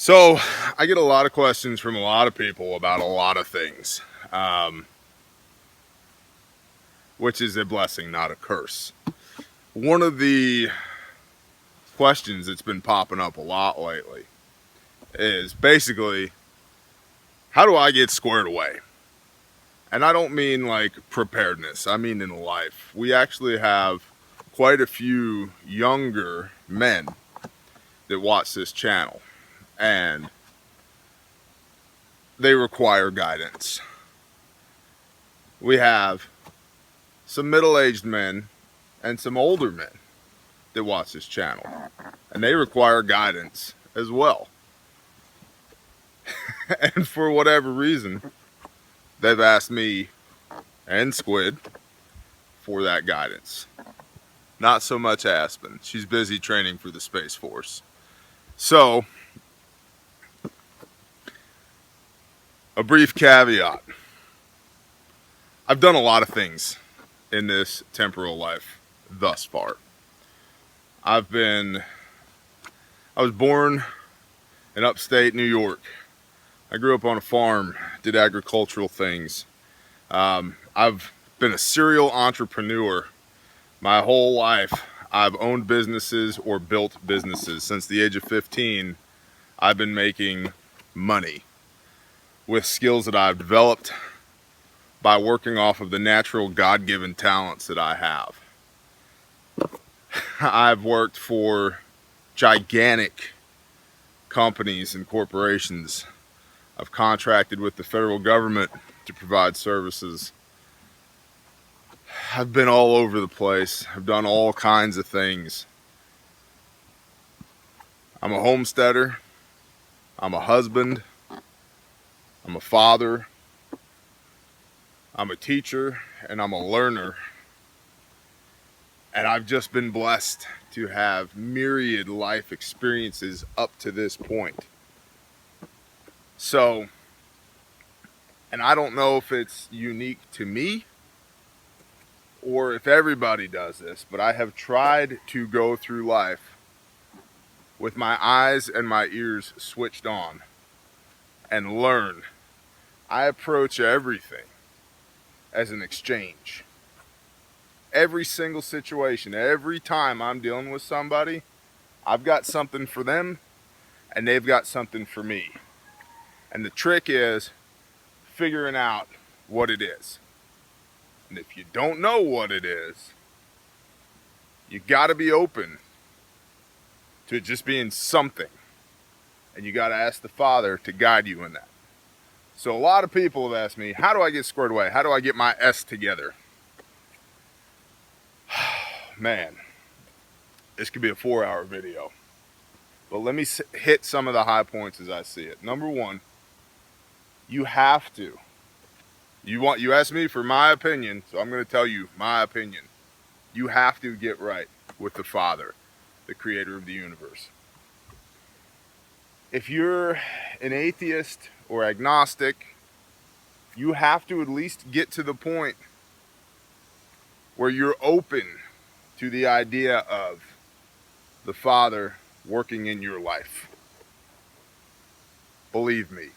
So I get a lot of questions from a lot of people about a lot of things, which is a blessing, not a curse. One of the questions that's been popping up a lot lately is basically, how do I get squared away? And I don't mean like preparedness, I mean in life. We actually have quite a few younger men that watch this channel, and they require guidance. We have some middle-aged men and some older men that watch this channel, and they require guidance as well. And for whatever reason, they've asked me and Squid for that guidance. Not so much Aspen. She's busy training for the Space Force. So, a brief caveat. I've done a lot of things in this temporal life thus far. I was born in upstate New York. I grew up on a farm, did agricultural things. I've been a serial entrepreneur my whole life. I've owned businesses or built businesses. Since the age of 15, I've been making money with skills that I've developed by working off of the natural God-given talents that I have. I've worked for gigantic companies and corporations. I've contracted with the federal government to provide services. I've been all over the place. I've done all kinds of things. I'm a homesteader. I'm a husband. I'm a father. I'm a teacher, and I'm a learner. And I've just been blessed to have myriad life experiences up to this point. So, and I don't know if it's unique to me or if everybody does this, but I have tried to go through life with my eyes and my ears switched on and learn. I approach everything as an exchange. Every single situation, every time I'm dealing with somebody, I've got something for them and they've got something for me. And the trick is figuring out what it is. And if you don't know what it is, you got to be open to it just being something. And you got to ask the Father to guide you in that. So a lot of people have asked me, how do I get squared away? How do I get my S together? Man, this could be a 4-hour video. But let me hit some of the high points as I see it. Number one, you have to. You asked me for my opinion, so I'm going to tell you my opinion. You have to get right with the Father, the creator of the universe. If you're an atheist or agnostic, you have to at least get to the point where you're open to the idea of the Father working in your life. Believe me.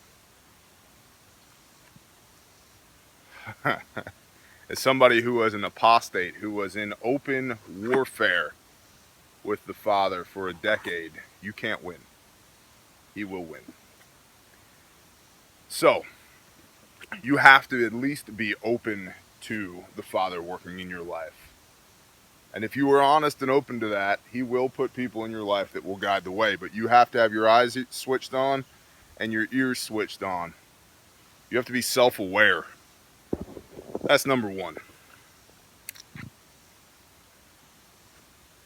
As somebody who was an apostate, who was in open warfare with the Father for a decade, you can't win. He will win. So, you have to at least be open to the Father working in your life. And if you are honest and open to that, He will put people in your life that will guide the way. But you have to have your eyes switched on and your ears switched on. You have to be self-aware. That's number one.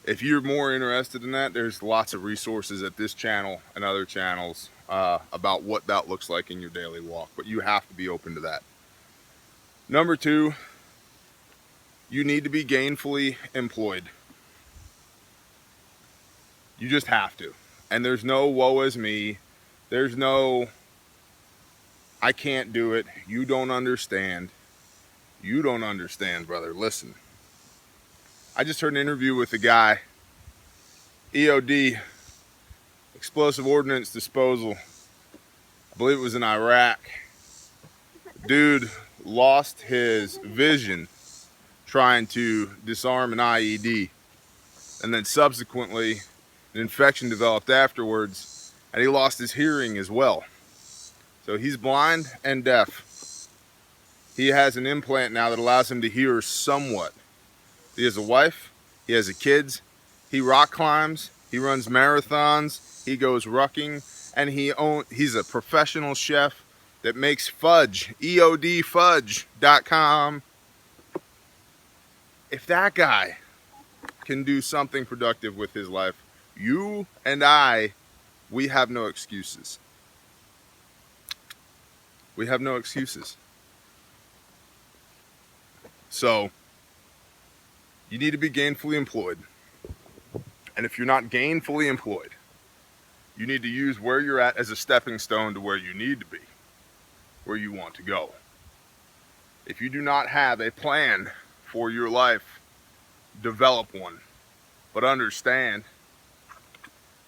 If you're more interested in that, there's lots of resources at this channel and other channels about what that looks like in your daily walk. But you have to be open to that. Number two, you need to be gainfully employed. You just have to. And there's no woe is me. There's no I can't do it. You don't understand. You don't understand, brother. Listen. I just heard an interview with a guy, EOD, explosive ordnance disposal. I believe it was in Iraq. Dude lost his vision trying to disarm an IED, and then subsequently an infection developed afterwards, and he lost his hearing as well. So he's blind and deaf. He has an implant now that allows him to hear somewhat. He has a wife, he has kids, he rock climbs, he runs marathons, he goes rucking, and he's a professional chef that makes fudge, eodfudge.com. If that guy can do something productive with his life, you and I, we have no excuses. We have no excuses. So, you need to be gainfully employed. And if you're not gainfully employed, you need to use where you're at as a stepping stone to where you need to be, where you want to go. If you do not have a plan for your life, develop one. But understand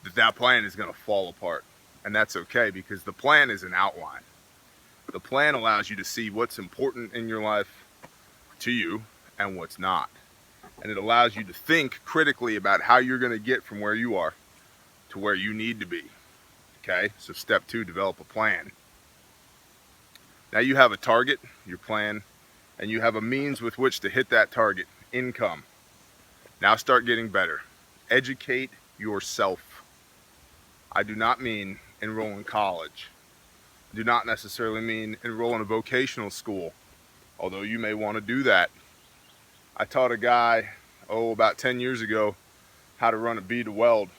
that that plan is going to fall apart. And that's okay, because the plan is an outline. The plan allows you to see what's important in your life to you and what's not. And it allows you to think critically about how you're going to get from where you are to where you need to be. Okay, so step 2, develop a plan. Now you have a target, your plan, and you have a means with which to hit that target, income. Now start getting better. Educate yourself. I do not mean enroll in college. I do not necessarily mean enroll in a vocational school, although you may want to do that. I taught a guy, about 10 years ago, how to run a bead to weld.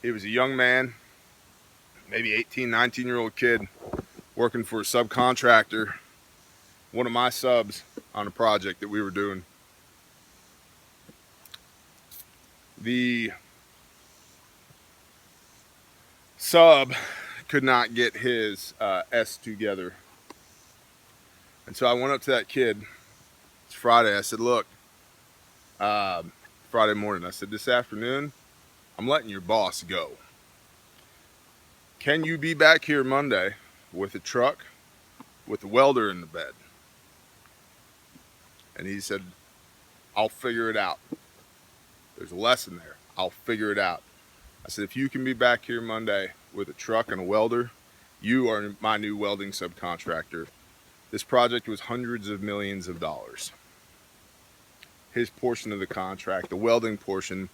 He was a young man, maybe 18, 19-year-old kid, working for a subcontractor, one of my subs on a project that we were doing. The sub could not get his S together. And so I went up to that kid. It's Friday. I said, look, Friday morning, I said, this afternoon, I'm letting your boss go. Can you be back here Monday with a truck, with a welder in the bed? And he said, I'll figure it out. There's a lesson there. I'll figure it out. I said, if you can be back here Monday with a truck and a welder, you are my new welding subcontractor. This project was hundreds of millions of dollars. His portion of the contract, the welding portion,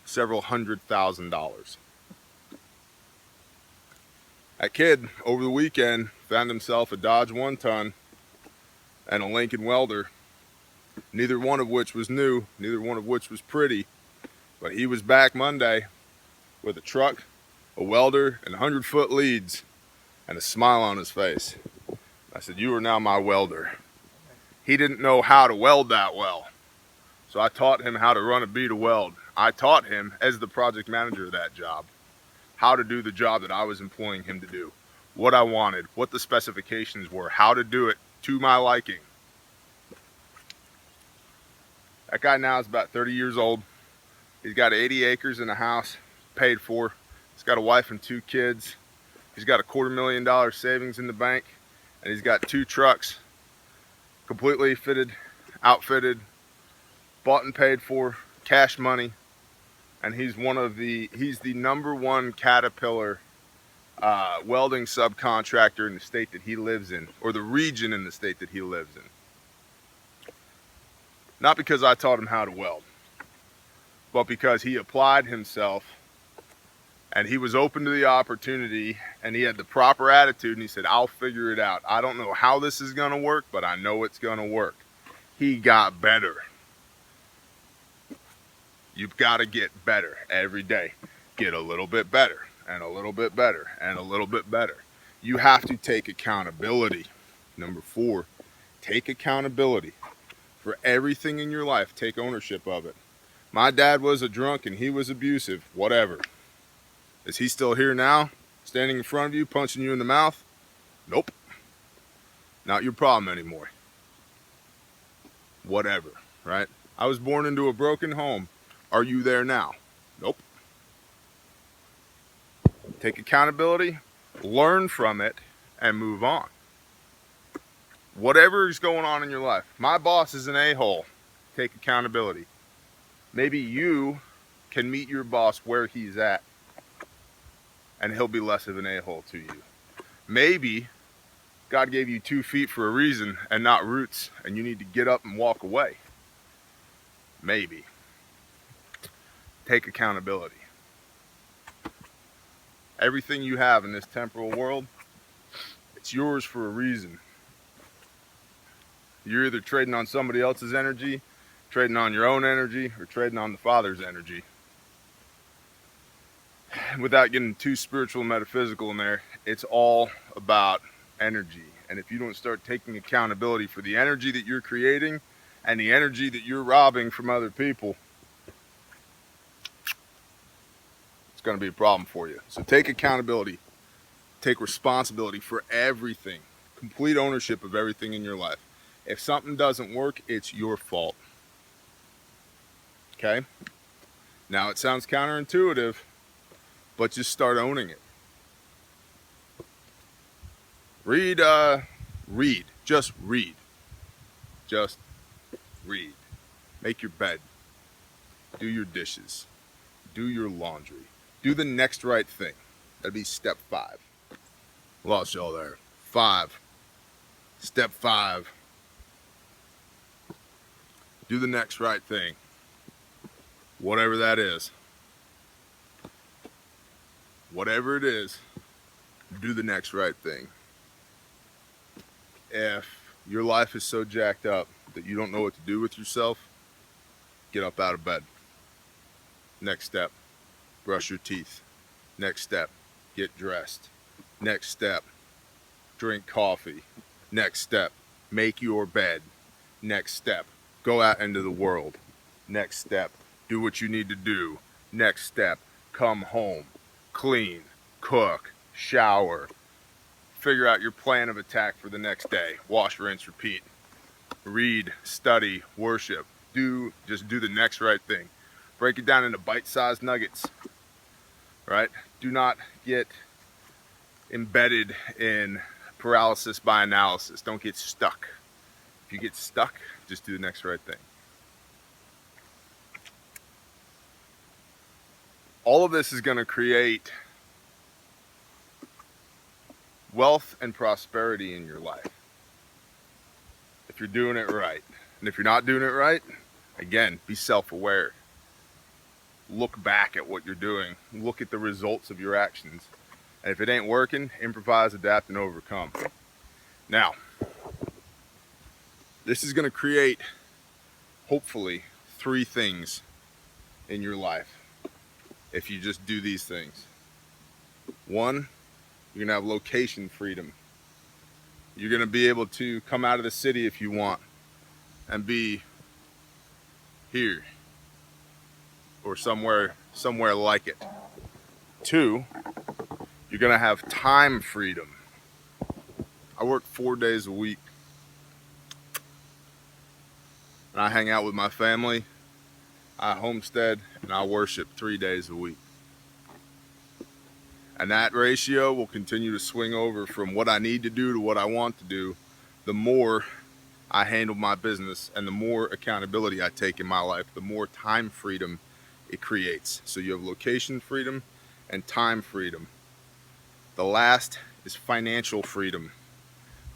several $100,000. That kid, over the weekend, found himself a Dodge 1-ton and a Lincoln welder, neither one of which was new, neither one of which was pretty, but he was back Monday with a truck, a welder, and 100-foot leads, and a smile on his face. I said, you are now my welder. He didn't know how to weld that well, so I taught him how to run a bead of weld. I taught him, as the project manager of that job, how to do the job that I was employing him to do, what I wanted, what the specifications were, how to do it to my liking. That guy now is about 30 years old. He's got 80 acres and a house paid for. He's got a wife and 2 kids. He's got a $250,000 savings in the bank, and he's got 2 trucks, completely fitted, outfitted, bought and paid for, cash money. And he's the #1 Caterpillar welding subcontractor in the state that he lives in, or the region in the state that he lives in. Not because I taught him how to weld, but because he applied himself and he was open to the opportunity and he had the proper attitude, and he said, I'll figure it out. I don't know how this is going to work, but I know it's going to work. He got better. You've got to get better every day. Get a little bit better, and a little bit better, and a little bit better. You have to take accountability. Number 4, take accountability for everything in your life. Take ownership of it. My dad was a drunk and he was abusive. Whatever. Is he still here now, standing in front of you, punching you in the mouth? Nope. Not your problem anymore. Whatever, right? I was born into a broken home. Are you there now? Nope. Take accountability, learn from it, and move on. Whatever is going on in your life. My boss is an a-hole. Take accountability. Maybe you can meet your boss where he's at, and he'll be less of an a-hole to you. Maybe God gave you 2 feet for a reason and not roots, and you need to get up and walk away. Maybe. Take accountability. Everything you have in this temporal world, it's yours for a reason. You're either trading on somebody else's energy, trading on your own energy, or trading on the Father's energy. Without getting too spiritual and metaphysical in there, it's all about energy. And if you don't start taking accountability for the energy that you're creating and the energy that you're robbing from other people, it's going to be a problem for you. So take accountability. Take responsibility for everything. Complete ownership of everything in your life. If something doesn't work, it's your fault. Okay? Now it sounds counterintuitive, but just start owning it. Read. Just read. Just read. Make your bed. Do your dishes. Do your laundry. Do the next right thing. That'd be step 5. Lost y'all there. 5. Step 5. Do the next right thing. Whatever that is. Whatever it is, do the next right thing. If your life is so jacked up that you don't know what to do with yourself, get up out of bed. Next step, brush your teeth. Next step, get dressed. Next step, drink coffee. Next step, make your bed. Next step, go out into the world. Next step, do what you need to do. Next step, come home, clean, cook, shower. Figure out your plan of attack for the next day. Wash, rinse, repeat. Read, study, worship. Just do the next right thing. Break it down into bite-sized nuggets, right? Do not get embedded in paralysis by analysis. Don't get stuck. If you get stuck, just do the next right thing. All of this is going to create wealth and prosperity in your life if you're doing it right. And if you're not doing it right, again, be self-aware. Look back at what you're doing. Look at the results of your actions. And if it ain't working, improvise, adapt, and overcome. Now, this is going to create, hopefully, 3 things in your life if you just do these things. 1, you're going to have location freedom. You're going to be able to come out of the city if you want and be here or somewhere like it. 2, you're going to have time freedom. I work 4 days a week. And I hang out with my family. I homestead and I worship 3 days a week. And that ratio will continue to swing over from what I need to do to what I want to do, the more I handle my business and the more accountability I take in my life, the more time freedom it creates. So you have location freedom and time freedom. The last is financial freedom.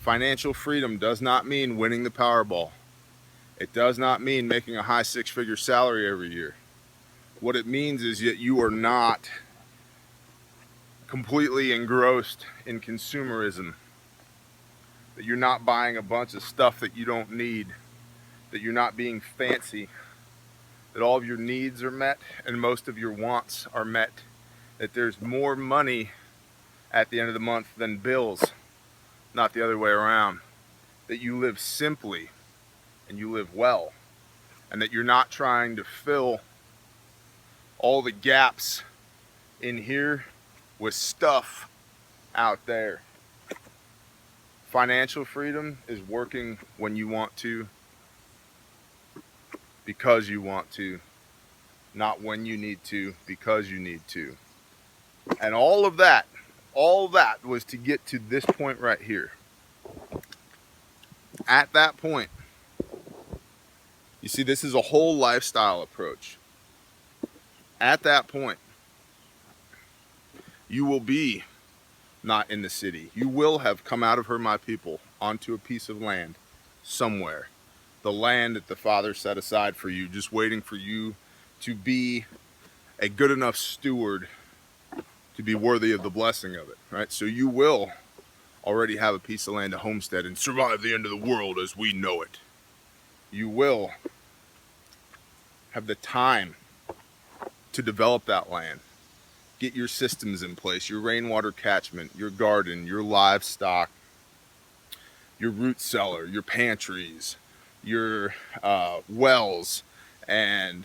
Financial freedom does not mean winning the Powerball. It does not mean making a high 6-figure salary every year. What it means is that you are not completely engrossed in consumerism, that you're not buying a bunch of stuff that you don't need, that you're not being fancy, that all of your needs are met and most of your wants are met, that there's more money at the end of the month than bills, not the other way around, that you live simply and you live well, and that you're not trying to fill all the gaps in here with stuff out there. Financial freedom is working when you want to, because you want to, not when you need to, because you need to. And all that was to get to this point right here. At that point, you see, this is a whole lifestyle approach. At that point, you will be not in the city. You will have come out of her, my people, onto a piece of land somewhere. The land that the Father set aside for you, just waiting for you to be a good enough steward to be worthy of the blessing of it, right? So you will already have a piece of land to homestead and survive the end of the world as we know it. You will have the time to develop that land, get your systems in place, your rainwater catchment, your garden, your livestock, your root cellar, your pantries, your wells, and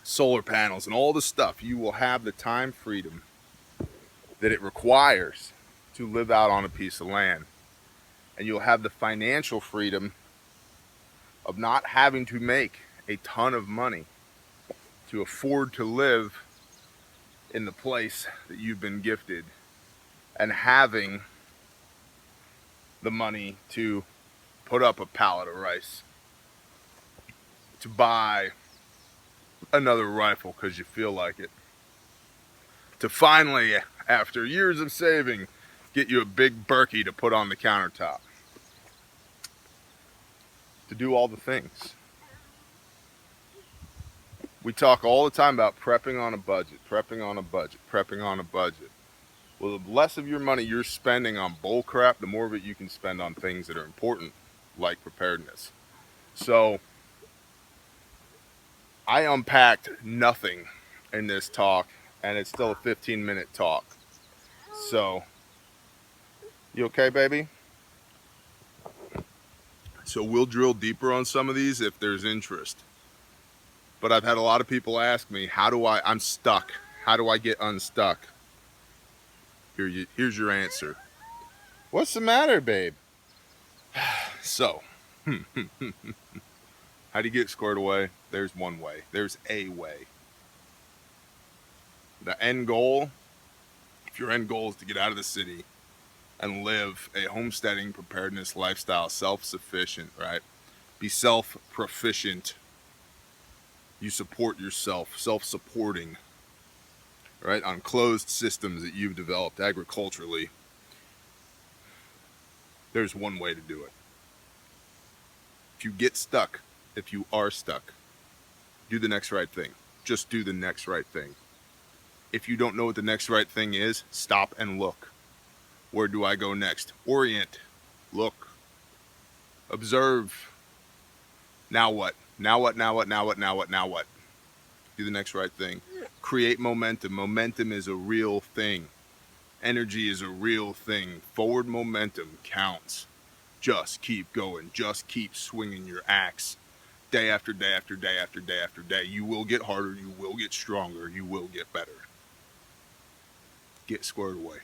solar panels, and all the stuff. You will have the time freedom that it requires to live out on a piece of land. And you'll have the financial freedom of not having to make a ton of money to afford to live in the place that you've been gifted, and having the money to put up a pallet of rice, to buy another rifle because you feel like it, to finally, after years of saving, get you a big Berkey to put on the countertop, to do all the things. We talk all the time about prepping on a budget, prepping on a budget, prepping on a budget. Well, the less of your money you're spending on bull crap, the more of it you can spend on things that are important, like preparedness. So I unpacked nothing in this talk, and it's still a 15-minute talk. So, you okay, baby? So we'll drill deeper on some of these if there's interest. But I've had a lot of people ask me, I'm stuck. How do I get unstuck? Here's your answer. What's the matter, babe? So, how do you get squared away? There's one way. There's a way. The end goal, if your end goal is to get out of the city and live a homesteading preparedness lifestyle, self-sufficient, right? Be self-proficient. You support yourself, self-supporting, right? On closed systems that you've developed agriculturally. There's one way to do it. If you get stuck, if you are stuck, do the next right thing. Just do the next right thing. If you don't know what the next right thing is, stop and look. Where do I go next? Orient. Look. Observe. Now what? Now what? Now what? Now what? Now what? Now what? Do the next right thing. Create momentum. Momentum is a real thing. Energy is a real thing. Forward momentum counts. Just keep going. Just keep swinging your axe. Day after day after day after day after day. You will get harder. You will get stronger. You will get better. Get squared away.